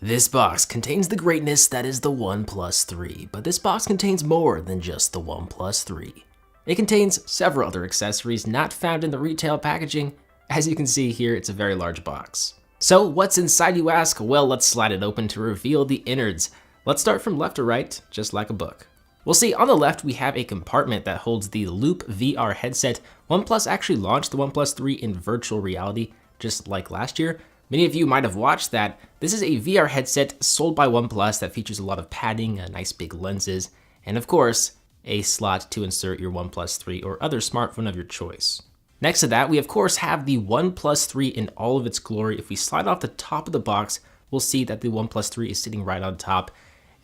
This box contains the greatness that is the Oneplus 3, but this box contains more than just the Oneplus 3. It contains several other accessories not found in the retail packaging. As you can see here, it's a very large box. So what's inside, you ask? Well, let's slide it open to reveal the innards. Let's start from left to right, just like a book. We'll see on the left we have a compartment that holds the Loop VR headset. OnePlus actually launched the OnePlus 3 in virtual reality, just like last year. Many of you might have watched that. This is a VR headset sold by OnePlus that features a lot of padding, nice big lenses, and of course, a slot to insert your OnePlus 3 or other smartphone of your choice. Next to that, we of course have the OnePlus 3 in all of its glory. If we slide off the top of the box, we'll see that the OnePlus 3 is sitting right on top.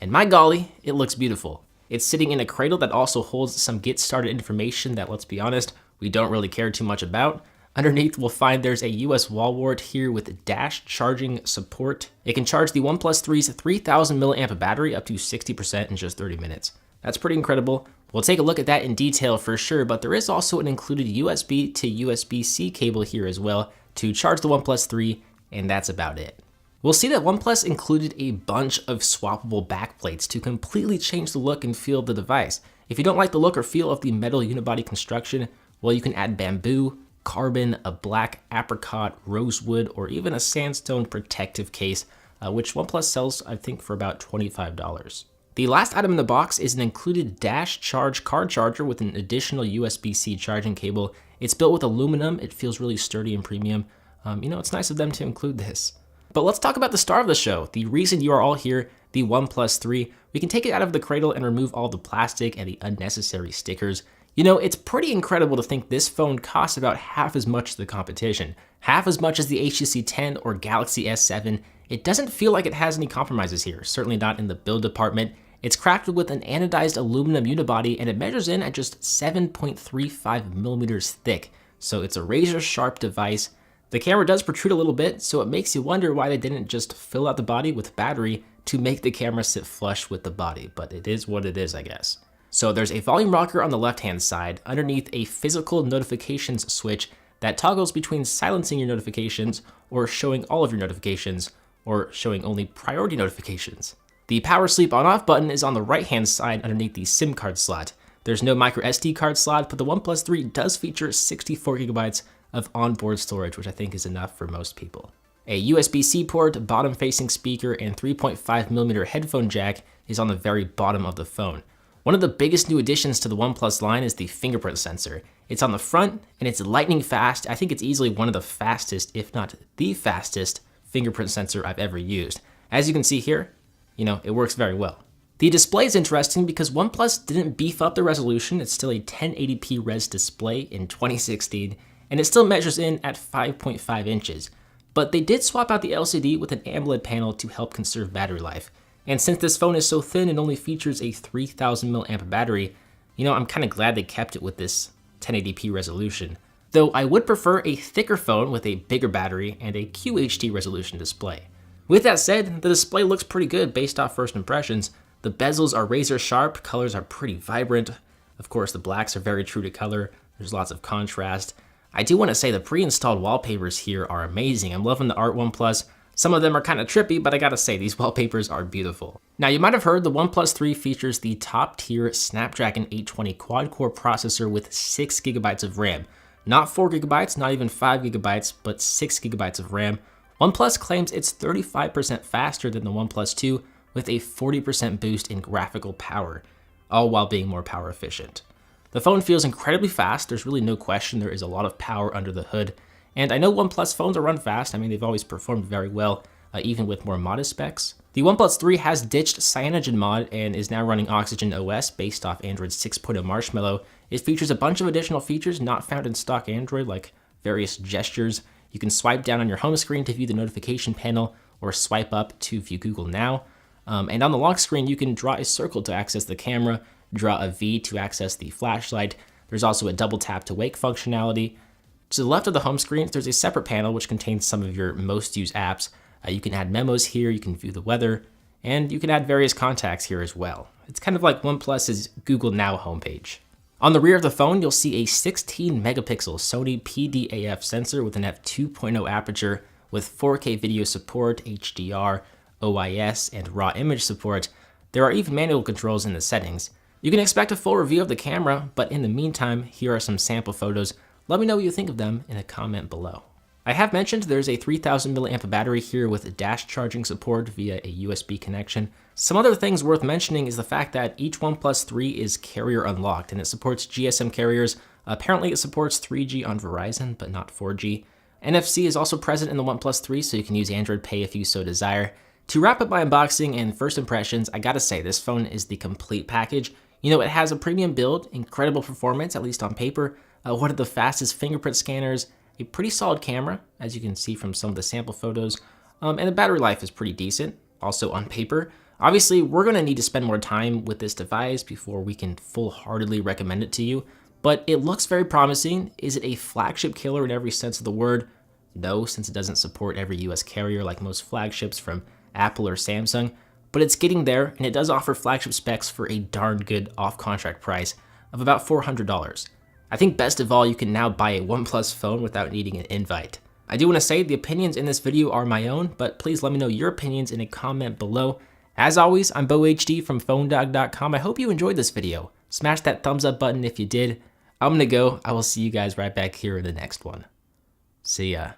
And my golly, it looks beautiful. It's sitting in a cradle that also holds some get started information that, let's be honest, we don't really care too much about. Underneath, we'll find there's a US wall wart here with dash charging support. It can charge the OnePlus 3's 3000 mAh battery up to 60% in just 30 minutes. That's pretty incredible. We'll take a look at that in detail for sure, but there is also an included USB to USB-C cable here as well to charge the OnePlus 3, and that's about it. We'll see that OnePlus included a bunch of swappable backplates to completely change the look and feel of the device. If you don't like the look or feel of the metal unibody construction, well, you can add bamboo, carbon, a black apricot, rosewood, or even a sandstone protective case, which OnePlus sells, I think, for about $25. The last item in the box is an included dash charge card charger with an additional USB-C charging cable. It's built with aluminum. It feels really sturdy and premium. It's nice of them to include this. But let's talk about the star of the show, the reason you are all here, the OnePlus 3. We can take it out of the cradle and remove all the plastic and the unnecessary stickers. It's pretty incredible to think this phone costs about half as much as the competition, half as much as the HTC 10 or Galaxy S7. It doesn't feel like it has any compromises here, certainly not in the build department. It's crafted with an anodized aluminum unibody and it measures in at just 7.35 millimeters thick, so it's a razor sharp device. The camera does protrude a little bit, so it makes you wonder why they didn't just fill out the body with battery to make the camera sit flush with the body, but it is what it is, I guess. So there's a volume rocker on the left-hand side, underneath a physical notifications switch that toggles between silencing your notifications or showing all of your notifications or showing only priority notifications. The power sleep on-off button is on the right-hand side underneath the SIM card slot. There's no micro SD card slot, but the OnePlus 3 does feature 64 gigabytes of onboard storage, which I think is enough for most people. A USB-C port, bottom-facing speaker, and 3.5 millimeter headphone jack is on the very bottom of the phone. One of the biggest new additions to the OnePlus line is the fingerprint sensor. It's on the front, and it's lightning fast. I think it's easily one of the fastest, if not the fastest, fingerprint sensor I've ever used. As you can see here, it works very well. The display is interesting because OnePlus didn't beef up the resolution. It's still a 1080p res display in 2016, and it still measures in at 5.5 inches. But they did swap out the LCD with an AMOLED panel to help conserve battery life. And since this phone is so thin and only features a 3000 mAh battery, I'm kind of glad they kept it with this 1080p resolution. Though I would prefer a thicker phone with a bigger battery and a QHD resolution display. With that said, the display looks pretty good based off first impressions. The bezels are razor sharp, colors are pretty vibrant. Of course, the blacks are very true to color. There's lots of contrast. I do want to say the pre-installed wallpapers here are amazing. I'm loving the Art OnePlus. Some of them are kind of trippy, but I gotta say, these wallpapers are beautiful. Now, you might have heard the OnePlus 3 features the top-tier Snapdragon 820 quad-core processor with 6 gigabytes of RAM. Not 4 gigabytes, not even 5 gigabytes, but 6 gigabytes of RAM. OnePlus claims it's 35% faster than the OnePlus 2 with a 40% boost in graphical power, all while being more power efficient. The phone feels incredibly fast. There's really no question there is a lot of power under the hood. And I know OnePlus phones run fast. They've always performed very well, even with more modest specs. The OnePlus 3 has ditched CyanogenMod and is now running Oxygen OS based off Android 6.0 Marshmallow. It features a bunch of additional features not found in stock Android, like various gestures. You can swipe down on your home screen to view the notification panel or swipe up to view Google Now. And on the lock screen, you can draw a circle to access the camera, draw a V to access the flashlight. There's also a double tap to wake functionality. To the left of the home screen, there's a separate panel which contains some of your most used apps. You can add memos here, you can view the weather, and you can add various contacts here as well. It's kind of like OnePlus's Google Now homepage. On the rear of the phone, you'll see a 16 megapixel Sony PDAF sensor with an f2.0 aperture with 4K video support, HDR, OIS, and raw image support. There are even manual controls in the settings. You can expect a full review of the camera, but in the meantime, here are some sample photos. Let me know what you think of them in a comment below. I have mentioned there's a 3000 mAh battery here with dash charging support via a USB connection. Some other things worth mentioning is the fact that each OnePlus 3 is carrier unlocked and it supports GSM carriers. Apparently it supports 3G on Verizon, but not 4G. NFC is also present in the OnePlus 3, so you can use Android Pay if you so desire. To wrap up my unboxing and first impressions, I gotta say this phone is the complete package. You know, it has a premium build, incredible performance, at least on paper, one of the fastest fingerprint scanners, a pretty solid camera, as you can see from some of the sample photos, and the battery life is pretty decent, also on paper. Obviously, we're gonna need to spend more time with this device before we can full-heartedly recommend it to you, but it looks very promising. Is it a flagship killer in every sense of the word? No, since it doesn't support every US carrier like most flagships from Apple or Samsung, but it's getting there, and it does offer flagship specs for a darn good off-contract price of about $400. I think best of all, you can now buy a OnePlus phone without needing an invite. I do want to say the opinions in this video are my own, but please let me know your opinions in a comment below. As always, I'm BoHD from PhoneDog.com. I hope you enjoyed this video. Smash that thumbs up button if you did. I'm gonna go. I will see you guys right back here in the next one. See ya.